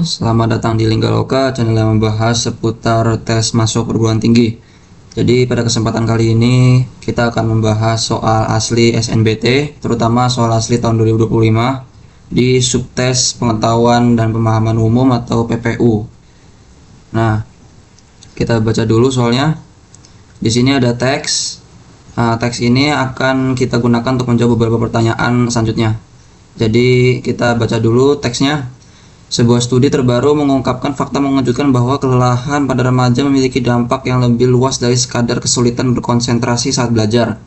Selamat datang di Linggaloka, channel yang membahas seputar tes masuk perguruan tinggi. Jadi pada kesempatan kali ini kita akan membahas soal asli SNBT, terutama soal asli tahun 2025 di subtes pengetahuan dan pemahaman umum atau PPU. Nah, kita baca dulu soalnya. Di sini ada teks. Nah, teks ini akan kita gunakan untuk menjawab beberapa pertanyaan selanjutnya. Jadi kita baca dulu teksnya. Sebuah studi terbaru mengungkapkan fakta mengejutkan bahwa kelelahan pada remaja memiliki dampak yang lebih luas dari sekadar kesulitan berkonsentrasi saat belajar.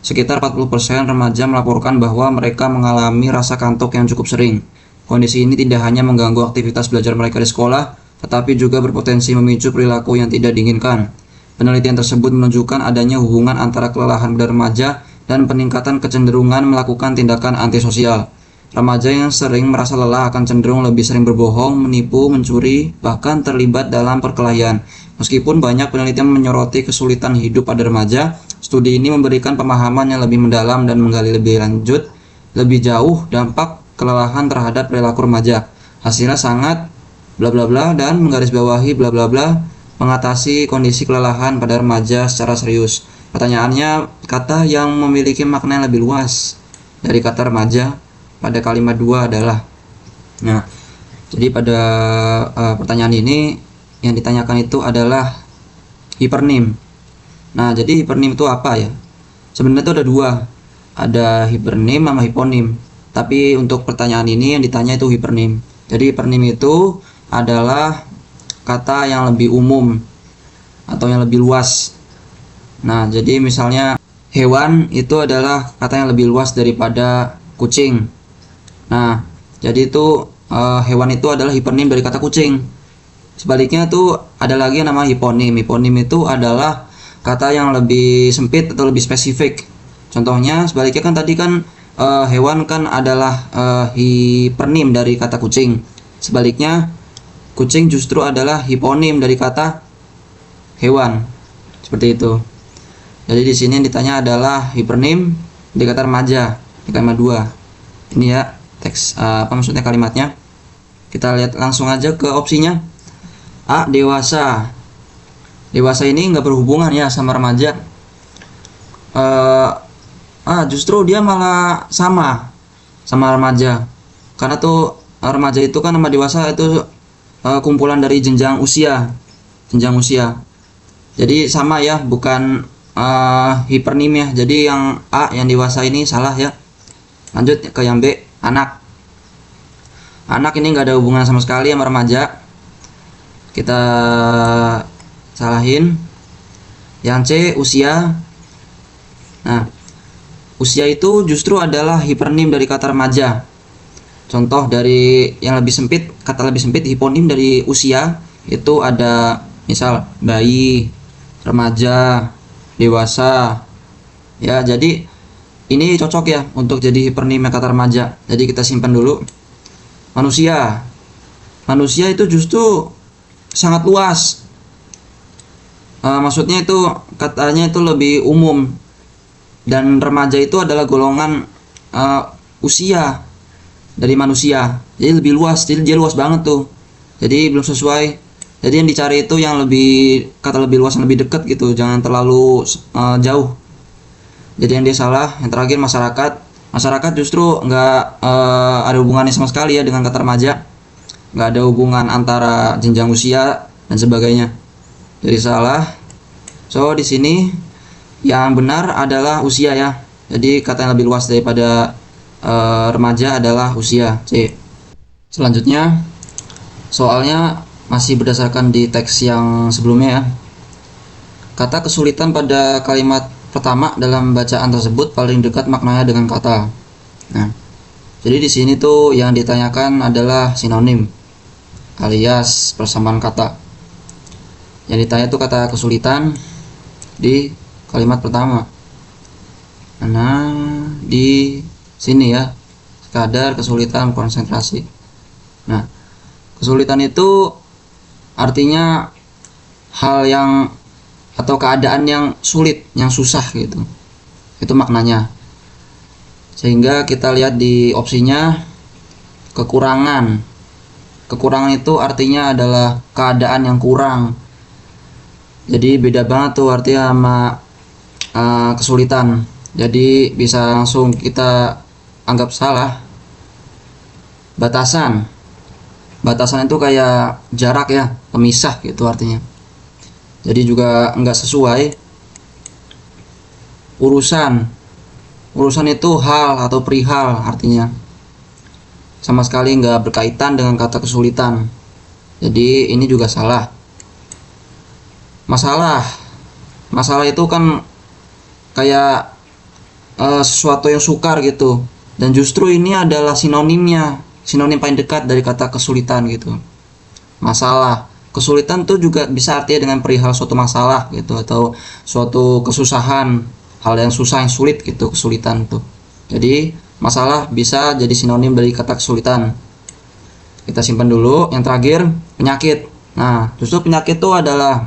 Sekitar 40% remaja melaporkan bahwa mereka mengalami rasa kantuk yang cukup sering. Kondisi ini tidak hanya mengganggu aktivitas belajar mereka di sekolah, tetapi juga berpotensi memicu perilaku yang tidak diinginkan. Penelitian tersebut menunjukkan adanya hubungan antara kelelahan pada remaja dan peningkatan kecenderungan melakukan tindakan antisosial. Remaja yang sering merasa lelah akan cenderung lebih sering berbohong, menipu, mencuri, bahkan terlibat dalam perkelahian. Meskipun banyak penelitian menyoroti kesulitan hidup pada remaja, studi ini memberikan pemahaman yang lebih mendalam dan menggali lebih jauh dampak kelelahan terhadap perilaku remaja. Hasilnya sangat bla bla bla dan menggarisbawahi bla bla bla mengatasi kondisi kelelahan pada remaja secara serius. Pertanyaannya, kata yang memiliki makna yang lebih luas dari kata remaja pada kalimat 2 adalah. Nah, jadi pada pertanyaan ini yang ditanyakan itu adalah hipernim. Nah, jadi hipernim itu apa ya? Sebenarnya itu ada dua, ada hipernim sama hiponim. Tapi untuk pertanyaan ini yang ditanya itu hipernim. Jadi hipernim itu adalah kata yang lebih umum atau yang lebih luas. Nah, jadi misalnya hewan itu adalah kata yang lebih luas daripada kucing. Nah, jadi itu hewan itu adalah hipernim dari kata kucing. Sebaliknya tuh ada lagi yang namanya hiponim. Hiponim itu adalah kata yang lebih sempit atau lebih spesifik. Contohnya sebaliknya kan tadi kan hewan kan adalah hipernim dari kata kucing. Sebaliknya kucing justru adalah hiponim dari kata hewan. Seperti itu. Jadi di sini yang ditanya adalah hipernim dari kata remaja di kalimat 2. Ini ya teks apa maksudnya kalimatnya. Kita lihat langsung aja ke opsinya. A. Dewasa. Dewasa ini nggak berhubungan ya sama remaja. Justru dia malah sama remaja. Karena tuh remaja itu kan sama dewasa itu kumpulan dari jenjang usia. Jadi sama ya, bukan hipernim ya. Jadi yang A yang dewasa ini salah ya. Lanjut ke yang B, anak. Anak ini nggak ada hubungan sama sekali sama remaja. Kita salahin. Yang C, usia. Nah, usia itu justru adalah hipernim dari kata remaja. Contoh dari yang lebih sempit, kata lebih sempit hiponim dari usia itu ada misal bayi, remaja, dewasa. Ya, jadi ini cocok ya untuk jadi hipernim kata remaja. Jadi kita simpan dulu. Manusia. Manusia itu justru sangat luas. Maksudnya itu katanya itu lebih umum. Dan remaja itu adalah golongan usia dari manusia. Jadi lebih luas. Jadi dia luas banget tuh. Jadi belum sesuai. Jadi yang dicari itu yang lebih kata lebih luas, yang lebih dekat gitu. Jangan terlalu jauh. Jadi yang dia salah. Yang terakhir masyarakat. Masyarakat justru nggak ada hubungannya sama sekali ya dengan kata remaja. Nggak ada hubungan antara jenjang usia dan sebagainya. Jadi salah. So di sini yang benar adalah usia ya. Jadi kata yang lebih luas daripada remaja adalah usia, C. Selanjutnya soalnya masih berdasarkan di teks yang sebelumnya ya. Kata kesulitan pada kalimat pertama dalam bacaan tersebut paling dekat maknanya dengan kata. Nah, jadi di sini tuh yang ditanyakan adalah sinonim alias persamaan kata. Yang ditanya tuh kata kesulitan di kalimat pertama. Nah, di sini ya, sekadar kesulitan konsentrasi. Nah, kesulitan itu artinya hal yang atau keadaan yang sulit, yang susah gitu. Itu maknanya. Sehingga kita lihat di opsinya kekurangan Kekurangan itu artinya adalah keadaan yang kurang. Jadi beda banget tuh artinya sama kesulitan. Jadi bisa langsung kita anggap salah. Batasan itu kayak jarak ya, pemisah gitu artinya. Jadi juga nggak sesuai. Urusan itu hal atau perihal artinya. Sama sekali nggak berkaitan dengan kata kesulitan. Jadi ini juga salah. Masalah itu kan kayak sesuatu yang sukar gitu. Dan justru ini adalah sinonim paling dekat dari kata kesulitan gitu. Masalah, kesulitan tuh juga bisa artinya dengan perihal suatu masalah gitu, atau suatu kesusahan, hal yang susah, yang sulit gitu, kesulitan tuh. Jadi masalah bisa jadi sinonim dari kata kesulitan. Kita simpan dulu. Yang terakhir, penyakit. Nah, justru penyakit itu adalah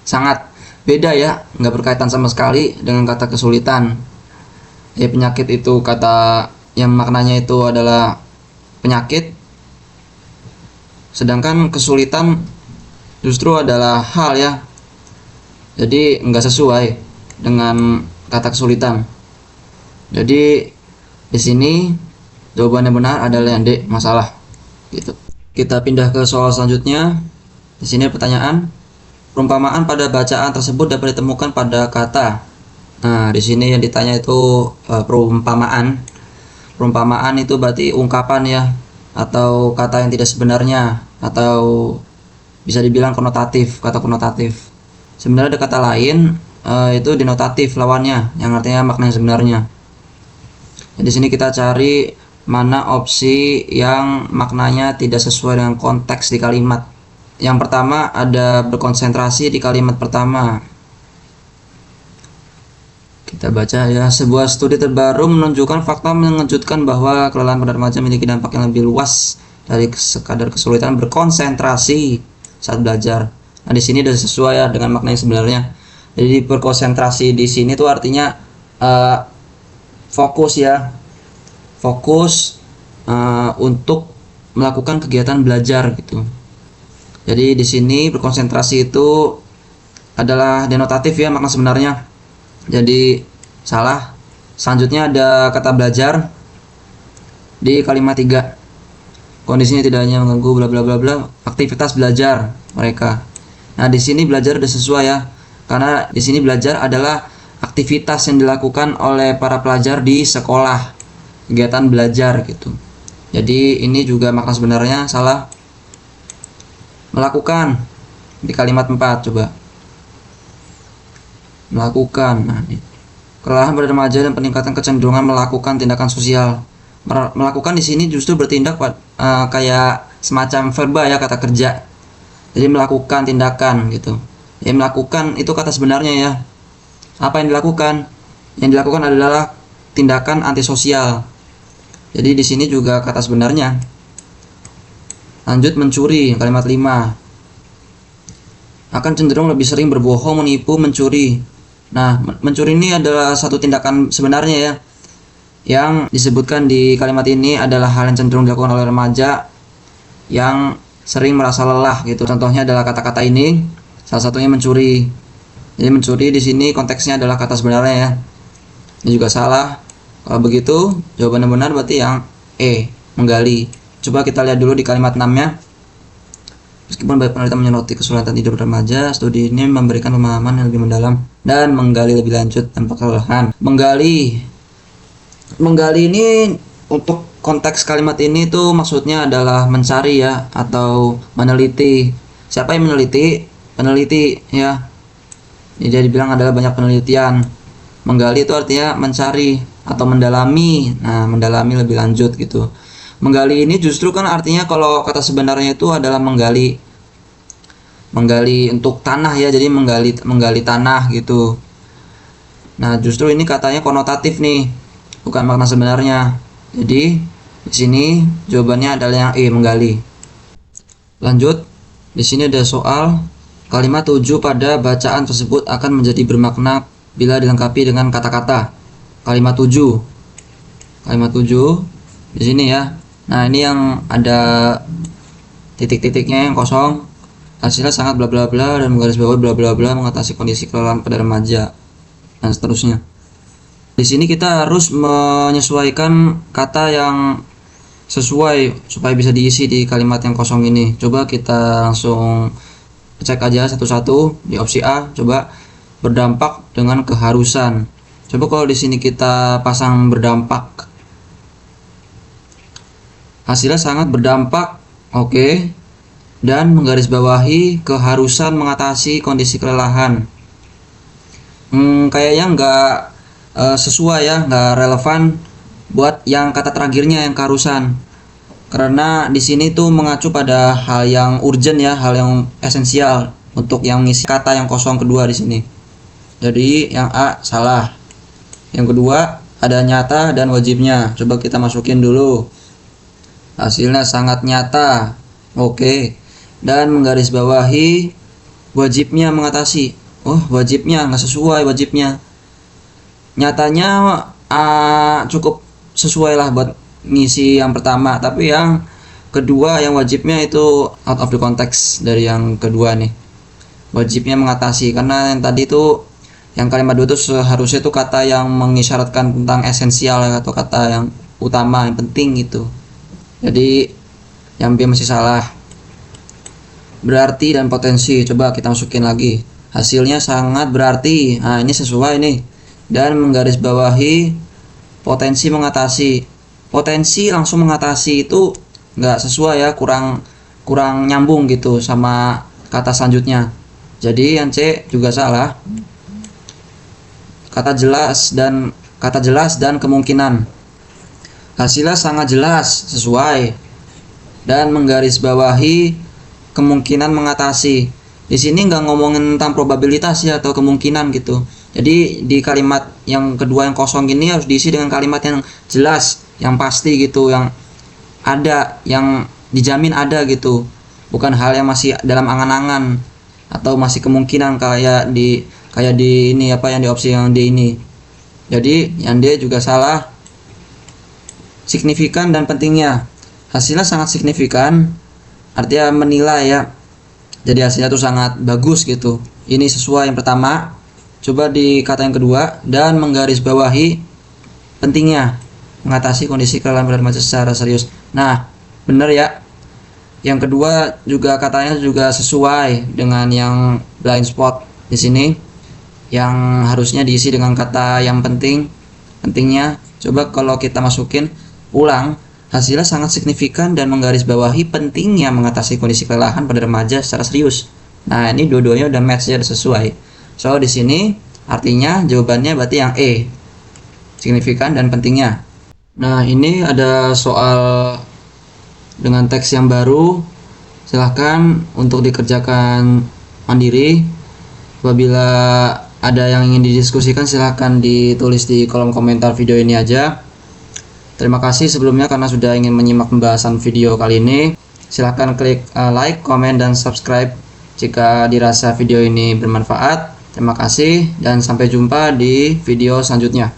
sangat beda ya, nggak berkaitan sama sekali dengan kata kesulitan. Ya, penyakit itu kata yang maknanya itu adalah penyakit, sedangkan kesulitan justru adalah hal ya. Jadi nggak sesuai dengan kata kesulitan. Jadi di sini jawaban yang benar adalah yang D, masalah. Gitu. Kita pindah ke soal selanjutnya. Di sini pertanyaan, perumpamaan pada bacaan tersebut dapat ditemukan pada kata. Nah, di sini yang ditanya itu perumpamaan. Perumpamaan itu berarti ungkapan ya, atau kata yang tidak sebenarnya, atau bisa dibilang konotatif, kata konotatif. Sebenarnya ada kata lain itu denotatif lawannya, yang artinya makna yang sebenarnya. Di sini kita cari mana opsi yang maknanya tidak sesuai dengan konteks di kalimat. Yang pertama ada berkonsentrasi di kalimat pertama. Kita baca ya, sebuah studi terbaru menunjukkan fakta mengejutkan bahwa kelelahan pada remaja memiliki dampak yang lebih luas dari sekadar kesulitan berkonsentrasi saat belajar. Nah, di sini sudah sesuai ya dengan makna yang sebenarnya. Jadi berkonsentrasi di sini tuh artinya fokus ya, fokus untuk melakukan kegiatan belajar gitu. Jadi di sini berkonsentrasi itu adalah denotatif ya, makna sebenarnya. Jadi salah. Selanjutnya ada kata belajar di kalimat 3. Kondisinya tidak hanya mengganggu bla bla bla bla aktivitas belajar mereka. Nah, di sini belajar udah sesuai ya. Karena di sini belajar adalah aktivitas yang dilakukan oleh para pelajar di sekolah, kegiatan belajar gitu. Jadi ini juga makna sebenarnya salah. Melakukan di kalimat 4 coba. Melakukan. Nah, kelelahan pada remaja dan peningkatan kecenderungan melakukan tindakan sosial. Melakukan di sini justru bertindak kayak semacam verba ya, kata kerja. Jadi melakukan tindakan gitu. Ya, melakukan itu kata sebenarnya ya. Apa yang dilakukan? Yang dilakukan adalah tindakan antisosial. Jadi di sini juga kata sebenarnya. Lanjut, mencuri, kalimat 5. Akan cenderung lebih sering berbohong, menipu, mencuri. Nah, mencuri ini adalah satu tindakan sebenarnya ya. Yang disebutkan di kalimat ini adalah hal yang cenderung dilakukan oleh remaja yang sering merasa lelah gitu. Contohnya adalah kata-kata ini, salah satunya mencuri. Jadi mencuri di sini konteksnya adalah kata sebenarnya ya. Ini juga salah. Kalau begitu, jawaban yang benar berarti yang E, menggali. Coba kita lihat dulu di kalimat 6-nya. Meskipun banyak penelitian menyoroti kesulitan tidur remaja, studi ini memberikan pemahaman yang lebih mendalam dan menggali lebih lanjut tanpa kelelahan. Menggali ini untuk konteks kalimat ini tuh maksudnya adalah mencari ya, atau meneliti. Siapa yang meneliti? Peneliti ya. Jadi dia dibilang adalah banyak penelitian. Menggali itu artinya mencari atau mendalami. Nah, mendalami lebih lanjut gitu. Menggali ini justru kan artinya kalau kata sebenarnya itu adalah menggali untuk tanah ya, jadi menggali tanah gitu. Nah, justru ini katanya konotatif nih, bukan makna sebenarnya. Jadi di sini jawabannya adalah yang E, menggali. Lanjut, di sini ada soal kalimat 7 pada bacaan tersebut akan menjadi bermakna bila dilengkapi dengan kata-kata. Kalimat 7 di sini ya. Nah, ini yang ada titik-titiknya yang kosong. Hasilnya sangat bla bla bla dan menggarisbawahi bla bla bla mengatasi kondisi kelelahan pada remaja dan seterusnya. Di sini kita harus menyesuaikan kata yang sesuai supaya bisa diisi di kalimat yang kosong ini. Coba kita langsung cek aja satu-satu. Di opsi A, coba berdampak dengan keharusan. Coba kalau di sini kita pasang berdampak, hasilnya sangat berdampak, oke. Dan menggarisbawahi keharusan mengatasi kondisi kelelahan. Kayaknya nggak sesuai ya, nggak relevan buat yang kata terakhirnya yang keharusan. Karena di sini tuh mengacu pada hal yang urgent ya, hal yang esensial untuk yang ngisi kata yang kosong kedua di sini. Jadi yang A salah. Yang kedua ada nyata dan wajibnya. Coba kita masukin dulu. Hasilnya sangat nyata. Oke. Dan menggarisbawahi wajibnya mengatasi. Oh, wajibnya nggak sesuai wajibnya. Nyatanya cukup sesuai lah buat ngisi yang pertama, tapi yang kedua yang wajibnya itu out of the context dari yang kedua nih. Wajibnya mengatasi, karena yang tadi itu yang kalimat 2 itu seharusnya itu kata yang mengisyaratkan tentang esensial atau kata yang utama, yang penting gitu. Jadi yang B masih salah. Berarti dan potensi, coba kita masukin lagi. Hasilnya sangat berarti. Nah, ini sesuai nih. Dan menggarisbawahi potensi mengatasi. Potensi langsung mengatasi itu nggak sesuai ya, kurang nyambung gitu sama kata selanjutnya. Jadi yang C juga salah. Kata jelas dan kemungkinan. Hasilnya sangat jelas, sesuai. Dan menggarisbawahi kemungkinan mengatasi. Di sini nggak ngomongin tentang probabilitas ya atau kemungkinan gitu. Jadi di kalimat yang kedua yang kosong ini harus diisi dengan kalimat yang jelas, yang pasti gitu, yang ada, yang dijamin ada gitu. Bukan hal yang masih dalam angan-angan atau masih kemungkinan kayak di ini apa yang di opsi yang D ini. Jadi yang D juga salah. Signifikan dan pentingnya. Hasilnya sangat signifikan, artinya menilai ya. Jadi hasilnya tuh sangat bagus gitu. Ini sesuai yang pertama. Coba di kata yang kedua, dan menggarisbawahi pentingnya mengatasi kondisi kelelahan pada remaja secara serius. Nah, bener ya. Yang kedua juga katanya juga sesuai dengan yang blind spot di sini, yang harusnya diisi dengan kata yang pentingnya. Coba kalau kita masukin ulang, hasilnya sangat signifikan dan menggarisbawahi pentingnya mengatasi kondisi kelelahan pada remaja secara serius. Nah, ini dua-duanya udah match ya, udah sesuai. So di sini artinya jawabannya berarti yang E, signifikan dan pentingnya. Nah, ini ada soal dengan teks yang baru. Silahkan untuk dikerjakan mandiri. Apabila ada yang ingin didiskusikan, silahkan ditulis di kolom komentar video ini aja. Terima kasih sebelumnya karena sudah ingin menyimak pembahasan video kali ini. Silahkan klik like, komen, dan subscribe jika dirasa video ini bermanfaat. Terima kasih dan sampai jumpa di video selanjutnya.